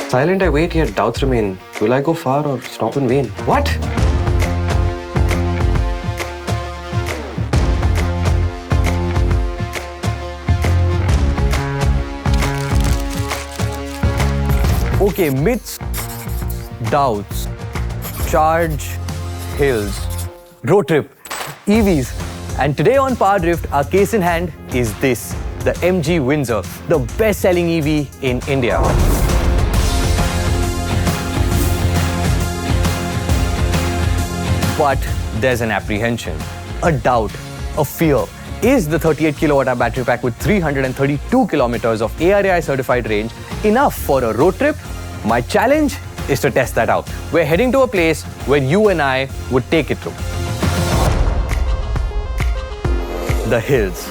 Silent I wait, yet doubts remain. Will I go far or stop in vain? What? Okay, myths, doubts, charge, hills, road trip, EVs. And today on PowerDrift, our case in hand is this, the MG Windsor, the best-selling EV in India. But there's an apprehension, a doubt, a fear. Is the 38 kilowatt-hour battery pack with 332 kilometers of ARAI certified range enough for a road trip? My challenge is to test that out. We're heading to a place where you and I would take it to. The hills.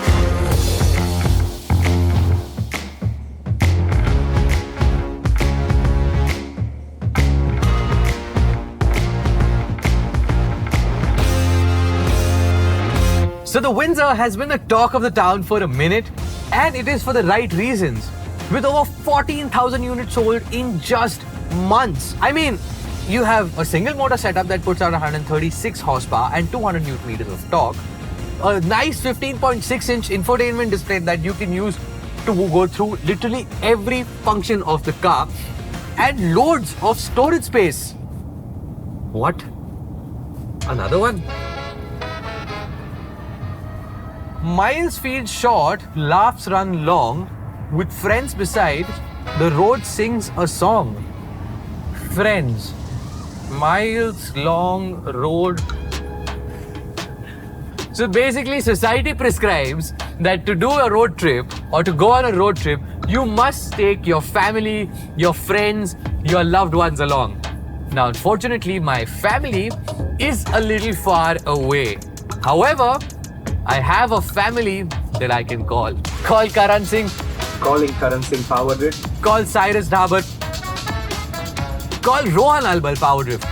So the Windsor has been the talk of the town for a minute, and it is for the right reasons. With over 14,000 units sold in just months. I mean, you have a single motor setup that puts out 136 horsepower and 200 Newton meters of torque, a nice 15.6-inch infotainment display that you can use to go through literally every function of the car, and loads of storage space. What? Another one? Miles feel short, laughs run long. With friends beside, the road sings a song. Friends, miles long road. So basically, society prescribes that to do a road trip or to go on a road trip, you must take your family, your friends, your loved ones along. Now, unfortunately, my family is a little far away. However, I have a family that I can call. Call Karan Singh. Calling Karan Singh PowerDrift. Call Cyrus Dhabat. Call Rohan Albal PowerDrift.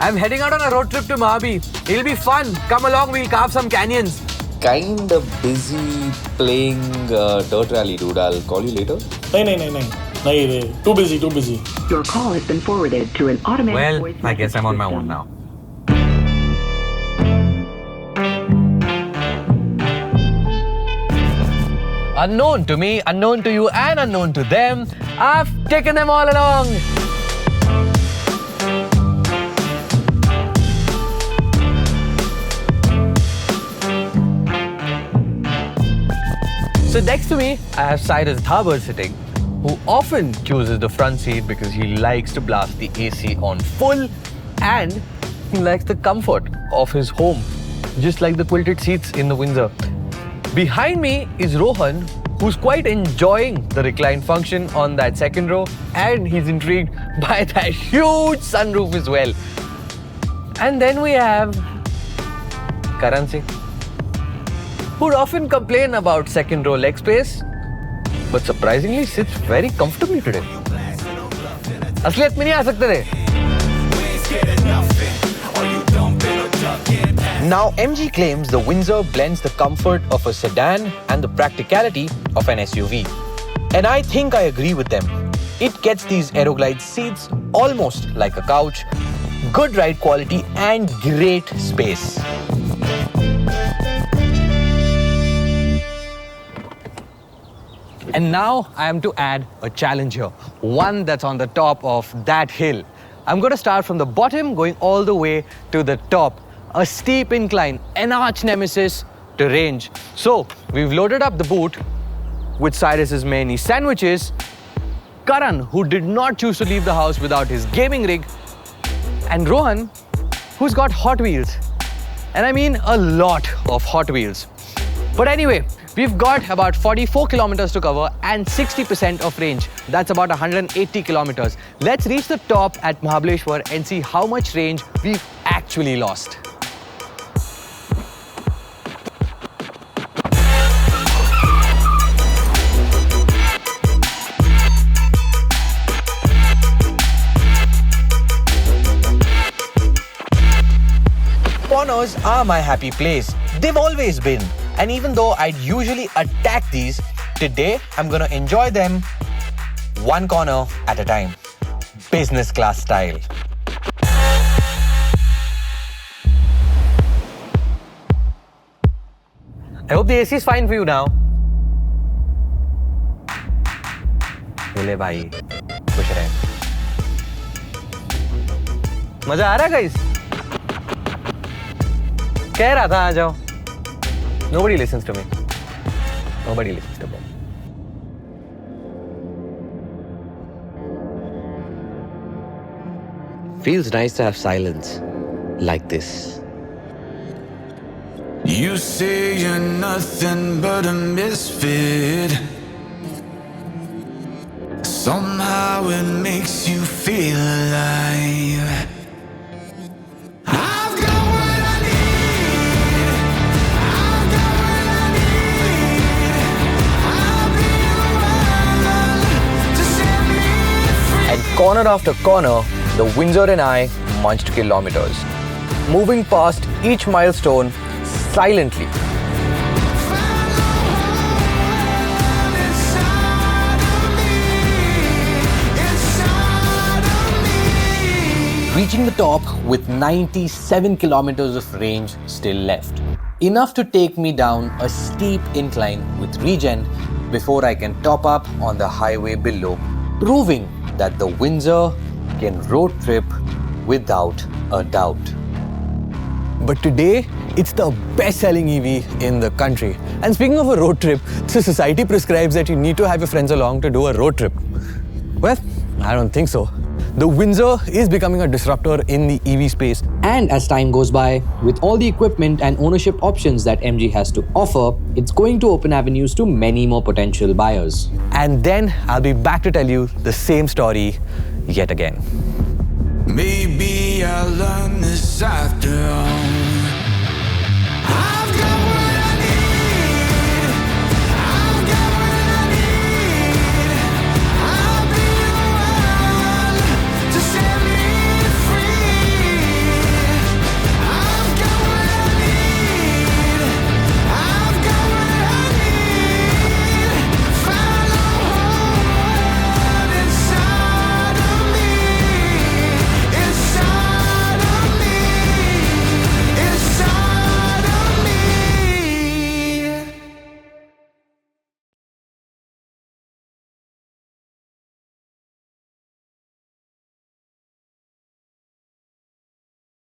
I'm heading out on a road trip to Mahabi. It'll be fun. Come along, we'll carve some canyons. Kind of busy playing dirt rally, dude. I'll call you later. No, too busy. Your call has been forwarded to an automatic voice Well, I guess I'm on my system. own now. Unknown to me, unknown to you, and unknown to them, I've taken them all along. So next to me, I have Cyrus Dhabat sitting, who often chooses the front seat because he likes to blast the AC on full and he likes the comfort of his home, just like the quilted seats in the Windsor. Behind me is Rohan, who's quite enjoying the recline function on that second row, and he's intrigued by that huge sunroof as well. And then we have Karan Singh, who'd often complain about second row leg space, but surprisingly sits very comfortably today. असलियत में नहीं आ सकते थे. Now, MG claims the Windsor blends the comfort of a sedan and the practicality of an SUV. And I think I agree with them. It gets these Aeroglide seats almost like a couch, good ride quality and great space. And now I am to add a challenge here, one that's on the top of that hill. I'm going to start from the bottom, going all the way to the top. A steep incline, an arch nemesis to range. So, we've loaded up the boot with Cyrus's many sandwiches, Karan, who did not choose to leave the house without his gaming rig, and Rohan, who's got Hot Wheels. And I mean a lot of Hot Wheels. But anyway, we've got about 44 kilometers to cover and 60% of range. That's about 180 kilometers. Let's reach the top at Mahabaleshwar and see how much range we've actually lost. corners are my happy place. They've always been. And even though I'd usually attack these, today I'm gonna enjoy them one corner at a time. Business class style. I hope the AC is fine for you now. मिले भाई, खुश रहे. मजा आ रहा है guys? कह रहा था आ जाओ. Nobody listens to me. Nobody listens to me. Feels nice to have silence like this. You say you're nothing but a misfit. Somehow it makes you feel alive. I've got what I need. I've got what I need. I'll be the one to set me free. And corner after corner, the Windsor and I munched kilometers, moving past each milestone silently. Reaching the top with 97 kilometers of range still left. Enough to take me down a steep incline with regen before I can top up on the highway below, proving that the Windsor can road trip without a doubt. But today, it's the best-selling EV in the country. And speaking of a road trip, the society prescribes that you need to have your friends along to do a road trip. Well, I don't think so. The Windsor is becoming a disruptor in the EV space. And as time goes by, with all the equipment and ownership options that MG has to offer, it's going to open avenues to many more potential buyers. And then I'll be back to tell you the same story yet again. Maybe I'll learn this after all.